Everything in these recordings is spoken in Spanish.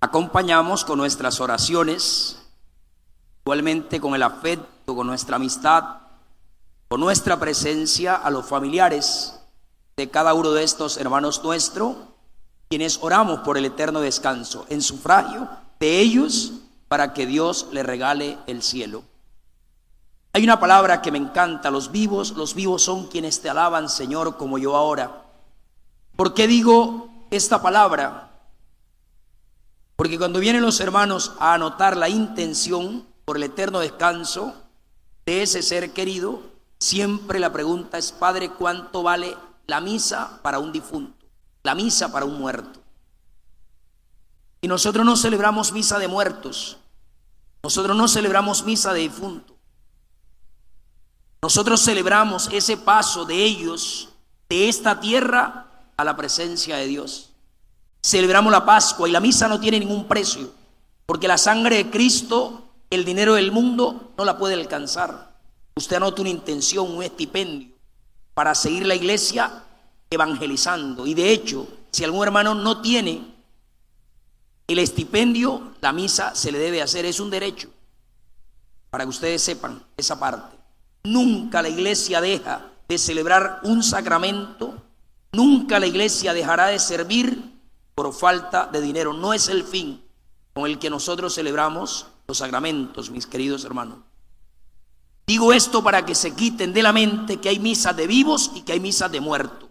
Acompañamos con nuestras oraciones, igualmente con el afecto, con nuestra amistad, con nuestra presencia a los familiares de cada uno de estos hermanos nuestros, quienes oramos por el eterno descanso en sufragio de ellos para que Dios les regale el cielo. Hay una palabra que me encanta: los vivos son quienes te alaban, Señor, como yo ahora. ¿Por qué digo esta palabra? Porque cuando vienen los hermanos a anotar la intención por el eterno descanso de ese ser querido, siempre la pregunta es: Padre, ¿cuánto vale la misa para un difunto? La misa para un muerto. Y nosotros no celebramos misa de muertos, nosotros no celebramos misa de difunto. Nosotros celebramos ese paso de ellos, de esta tierra a la presencia de Dios. Celebramos la Pascua, y la misa no tiene ningún precio, porque la sangre de Cristo, el dinero del mundo no la puede alcanzar. Usted anota una intención, un estipendio para seguir la iglesia evangelizando, y de hecho, si algún hermano no tiene el estipendio, la misa se le debe hacer, es un derecho, para que ustedes sepan esa parte. Nunca la iglesia deja de celebrar un sacramento, nunca la iglesia dejará de servir por falta de dinero. No es el fin con el que nosotros celebramos los sacramentos, mis queridos hermanos. Digo esto para que se quiten de la mente que hay misas de vivos y que hay misas de muertos.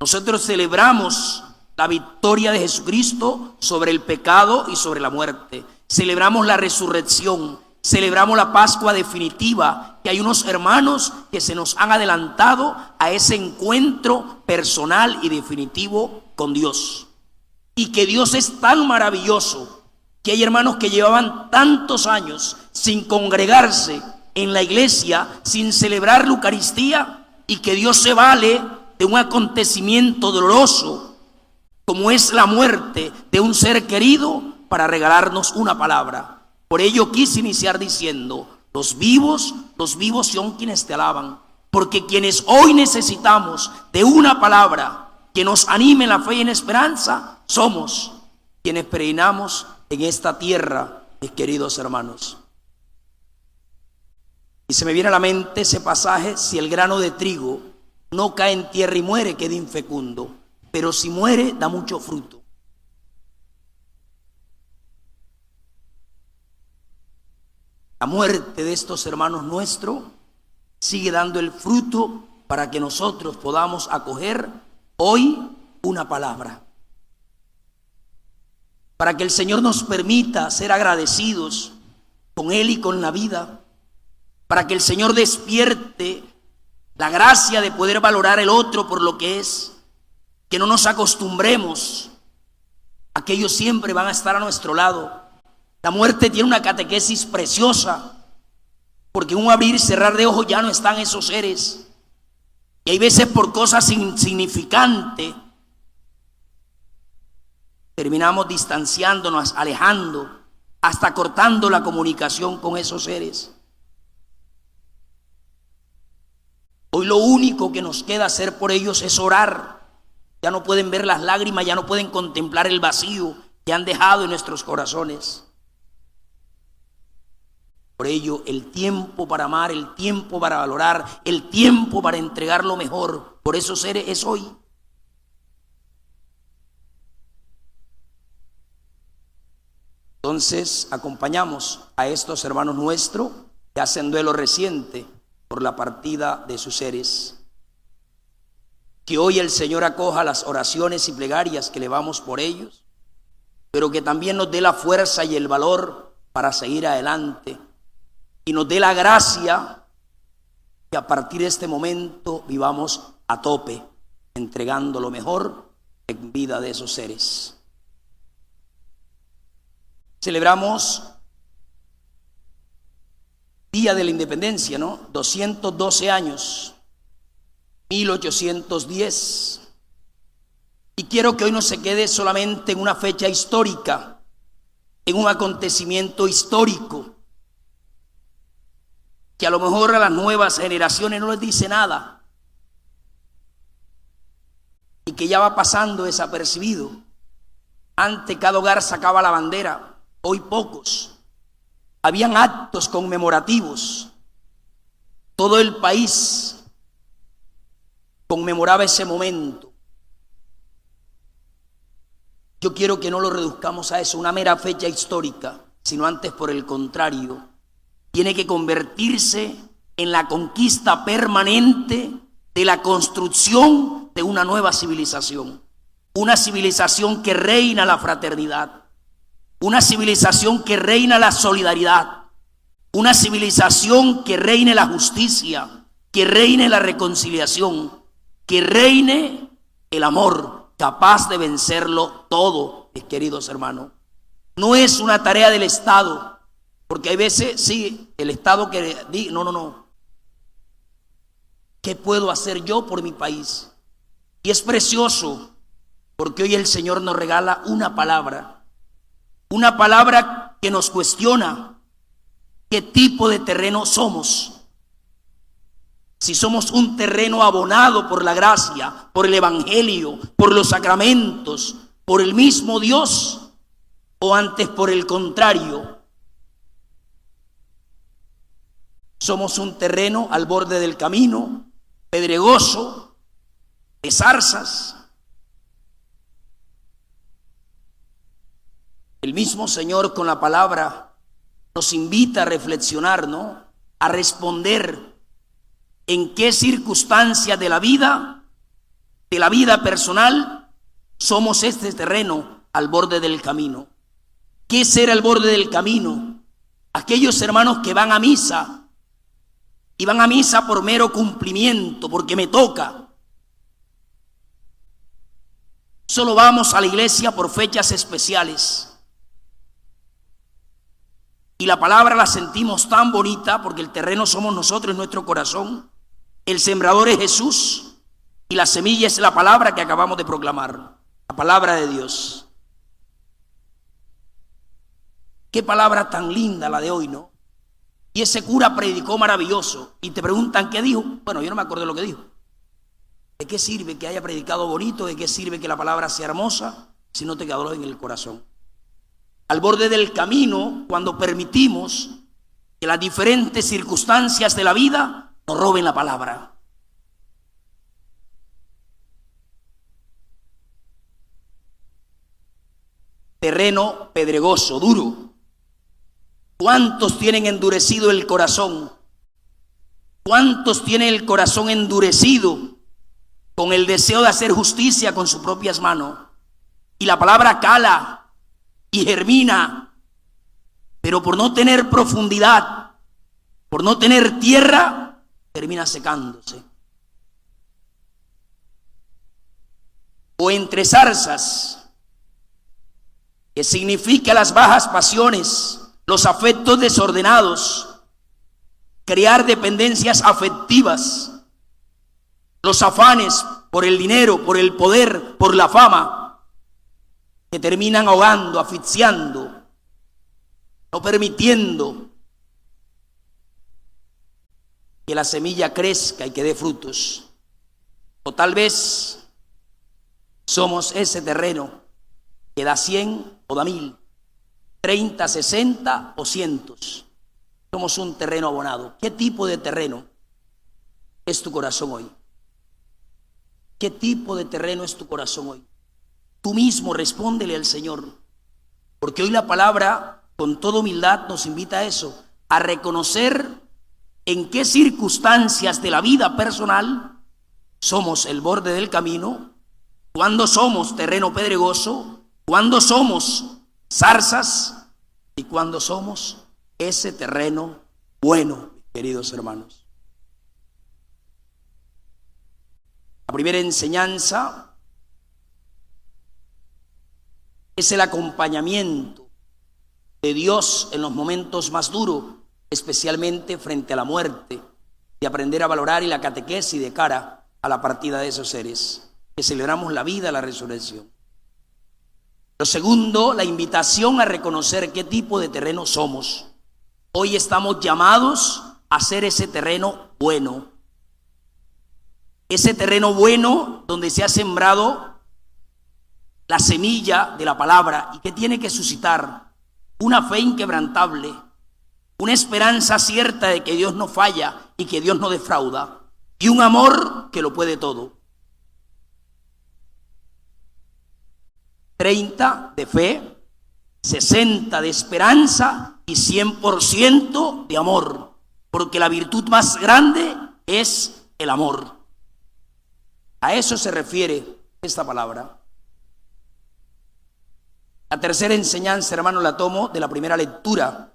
Nosotros celebramos la victoria de Jesucristo sobre el pecado y sobre la muerte. Celebramos la resurrección, celebramos la Pascua definitiva, que hay unos hermanos que se nos han adelantado a ese encuentro personal y definitivo con Dios. Y que Dios es tan maravilloso que hay hermanos que llevaban tantos años sin congregarse en la iglesia, sin celebrar la Eucaristía, y que Dios se vale de un acontecimiento doloroso como es la muerte de un ser querido para regalarnos una palabra. Por ello quise iniciar diciendo: los vivos son quienes te alaban, porque quienes hoy necesitamos de una palabra que nos anime en la fe y en esperanza, somos quienes peregrinamos en esta tierra, mis queridos hermanos. Y se me viene a la mente ese pasaje: si el grano de trigo no cae en tierra y muere, queda infecundo, pero si muere, da mucho fruto. La muerte de estos hermanos nuestros sigue dando el fruto para que nosotros podamos acoger hoy una palabra, para que el Señor nos permita ser agradecidos con Él y con la vida, para que el Señor despierte la gracia de poder valorar el otro por lo que es, que no nos acostumbremos a que ellos siempre van a estar a nuestro lado. La muerte tiene una catequesis preciosa, porque en un abrir y cerrar de ojos ya no están esos seres, y hay veces por cosas insignificantes terminamos distanciándonos, alejando, hasta cortando la comunicación con esos seres. Hoy lo único que nos queda hacer por ellos es orar. Ya no pueden ver las lágrimas, ya no pueden contemplar el vacío que han dejado en nuestros corazones. Por ello, el tiempo para amar, el tiempo para valorar, el tiempo para entregar lo mejor por esos seres es hoy. Entonces, acompañamos a estos hermanos nuestros que hacen duelo reciente por la partida de sus seres. Que hoy el Señor acoja las oraciones y plegarias que elevamos por ellos, pero que también nos dé la fuerza y el valor para seguir adelante, y nos dé la gracia que a partir de este momento vivamos a tope, entregando lo mejor en vida de esos seres. Celebramos Día de la Independencia, ¿no? 212 años, 1810. Y quiero que hoy no se quede solamente en una fecha histórica, en un acontecimiento histórico, que a lo mejor a las nuevas generaciones no les dice nada. y que ya va pasando desapercibido. Antes cada hogar sacaba la bandera, hoy pocos. Habían actos conmemorativos. Todo el país conmemoraba ese momento. Yo quiero que no lo reduzcamos a eso, una mera fecha histórica, sino antes, por el contrario, tiene que convertirse en la conquista permanente de la construcción de una nueva civilización. Una civilización que reina la fraternidad, una civilización que reina la solidaridad, una civilización que reine la justicia, que reine la reconciliación, que reine el amor, capaz de vencerlo todo, mis queridos hermanos. No es una tarea del Estado, porque hay veces, sí, el Estado que dice, no. ¿Qué puedo hacer yo por mi país? Y es precioso, porque hoy el Señor nos regala una palabra que nos cuestiona qué tipo de terreno somos. Si somos un terreno abonado por la gracia, por el Evangelio, por los sacramentos, por el mismo Dios, o antes por el contrario, somos un terreno al borde del camino, pedregoso, de zarzas. El mismo Señor con la palabra nos invita a reflexionar, ¿no? A responder en qué circunstancias de la vida personal, somos este terreno al borde del camino. ¿Qué es ser al borde del camino? Aquellos hermanos que van a misa, y van a misa por mero cumplimiento, porque me toca. Solo vamos a la iglesia por fechas especiales. Y la palabra la sentimos tan bonita porque el terreno somos nosotros en nuestro corazón. El sembrador es Jesús y la semilla es la palabra que acabamos de proclamar, la palabra de Dios. Qué palabra tan linda la de hoy, ¿no? Y ese cura predicó maravilloso. Y te preguntan qué dijo. Bueno, yo no me acuerdo de lo que dijo. ¿De qué sirve que haya predicado bonito? ¿De qué sirve que la palabra sea hermosa si no te quedó en el corazón? Al borde del camino, cuando permitimos que las diferentes circunstancias de la vida nos roben la palabra. Terreno pedregoso, duro. ¿Cuántos tienen endurecido el corazón? ¿Cuántos tienen el corazón endurecido con el deseo de hacer justicia con sus propias manos? Y la palabra cala y germina, pero por no tener profundidad, por no tener tierra, termina secándose. O entre zarzas, que significa las bajas pasiones, los afectos desordenados, crear dependencias afectivas, los afanes por el dinero, por el poder, por la fama, que terminan ahogando, asfixiando, no permitiendo que la semilla crezca y que dé frutos. O tal vez somos ese terreno que da 100 o da 1000, 30, 60 o cientos. Somos un terreno abonado. ¿Qué tipo de terreno es tu corazón hoy? ¿Qué tipo de terreno es tu corazón hoy? Tú mismo respóndele al Señor, porque hoy la palabra con toda humildad nos invita a eso, a reconocer en qué circunstancias de la vida personal somos el borde del camino, cuando somos terreno pedregoso, cuando somos zarzas y cuando somos ese terreno bueno, queridos hermanos. La primera enseñanza es el acompañamiento de Dios en los momentos más duros, especialmente frente a la muerte, de aprender a valorar y la catequesis de cara a la partida de esos seres, que celebramos la vida, la resurrección. Lo segundo, la invitación a reconocer qué tipo de terreno somos. Hoy estamos llamados a ser ese terreno bueno, ese terreno bueno donde se ha sembrado la semilla de la palabra y que tiene que suscitar una fe inquebrantable, una esperanza cierta de que Dios no falla y que Dios no defrauda, y un amor que lo puede todo. 30 de fe, 60 de esperanza y 100% de amor, porque la virtud más grande es el amor. A eso se refiere esta palabra. La tercera enseñanza, hermano, la tomo de la primera lectura.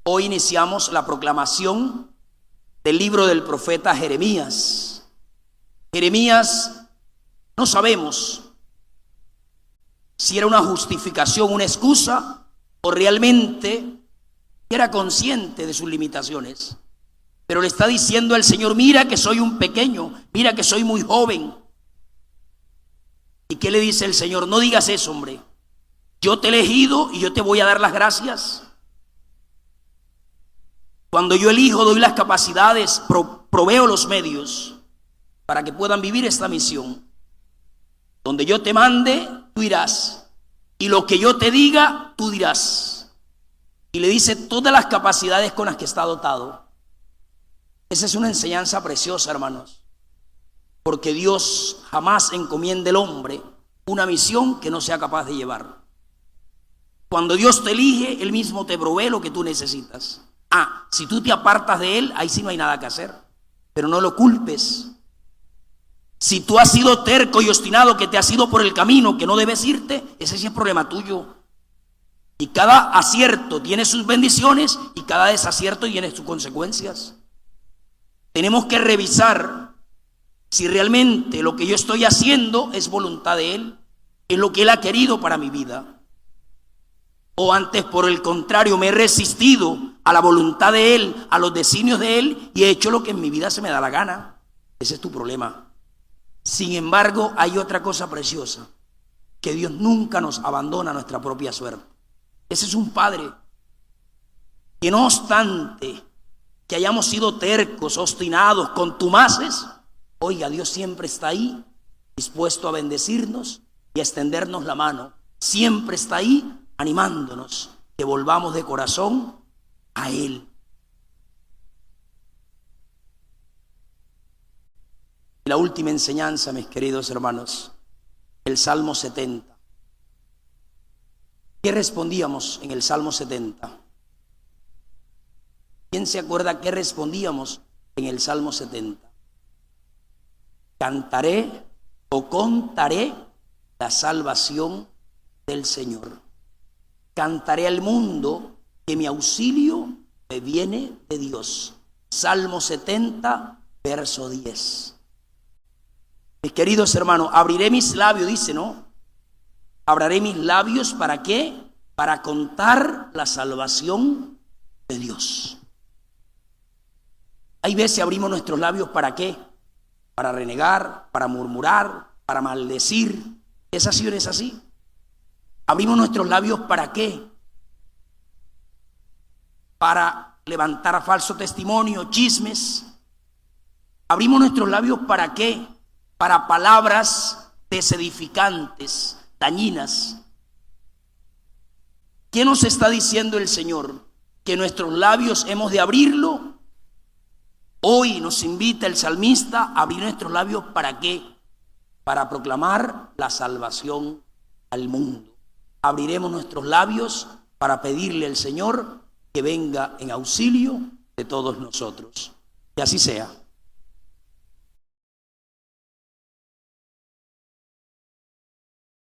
Hoy iniciamos la proclamación del libro del profeta Jeremías. Jeremías, no sabemos si era una justificación, una excusa, o realmente era consciente de sus limitaciones. Pero le está diciendo al Señor: mira que soy un pequeño, mira que soy muy joven. ¿Y qué le dice el Señor? No digas eso, hombre. Yo te he elegido y yo te voy a dar las gracias. Cuando yo elijo, doy las capacidades, proveo los medios para que puedan vivir esta misión. Donde yo te mande, tú irás. Y lo que yo te diga, tú dirás. Y le dice todas las capacidades con las que está dotado. Esa es una enseñanza preciosa, hermanos. Porque Dios jamás encomienda al hombre una misión que no sea capaz de llevar. Cuando Dios te elige, Él mismo te provee lo que tú necesitas. Si tú te apartas de Él, ahí sí no hay nada que hacer. Pero no lo culpes. Si tú has sido terco y obstinado, que te has ido por el camino que no debes irte, ese sí es problema tuyo. Y cada acierto tiene sus bendiciones y cada desacierto tiene sus consecuencias. Tenemos que revisar si realmente lo que yo estoy haciendo es voluntad de Él, es lo que Él ha querido para mi vida. O antes, por el contrario, me he resistido a la voluntad de Él, a los designios de Él, y he hecho lo que en mi vida se me da la gana. Ese es tu problema. Sin embargo, hay otra cosa preciosa, que Dios nunca nos abandona a nuestra propia suerte. Ese es un Padre que, no obstante que hayamos sido tercos, obstinados, contumaces, oiga, Dios siempre está ahí, dispuesto a bendecirnos y a extendernos la mano. Siempre está ahí, animándonos que volvamos de corazón a Él. Y la última enseñanza, mis queridos hermanos, el Salmo 70. ¿Qué respondíamos en el Salmo 70? ¿Quién se acuerda qué respondíamos en el Salmo 70? Cantaré o contaré la salvación del Señor. Cantaré al mundo que mi auxilio me viene de Dios. Salmo 70, verso 10. Mis queridos hermanos, abriré mis labios, dice, ¿no? Abriré mis labios, ¿para qué? Para contar la salvación de Dios. Hay veces abrimos nuestros labios, ¿para qué? Para renegar, para murmurar, para maldecir. ¿Es así o no es así? Abrimos nuestros labios, ¿para qué? Para levantar falso testimonio, chismes. Abrimos nuestros labios, ¿para qué? Para palabras desedificantes, dañinas. ¿Qué nos está diciendo el Señor? Que nuestros labios hemos de abrirlo. Hoy nos invita el salmista a abrir nuestros labios, ¿para qué? Para proclamar la salvación al mundo. Abriremos nuestros labios para pedirle al Señor que venga en auxilio de todos nosotros. Que así sea.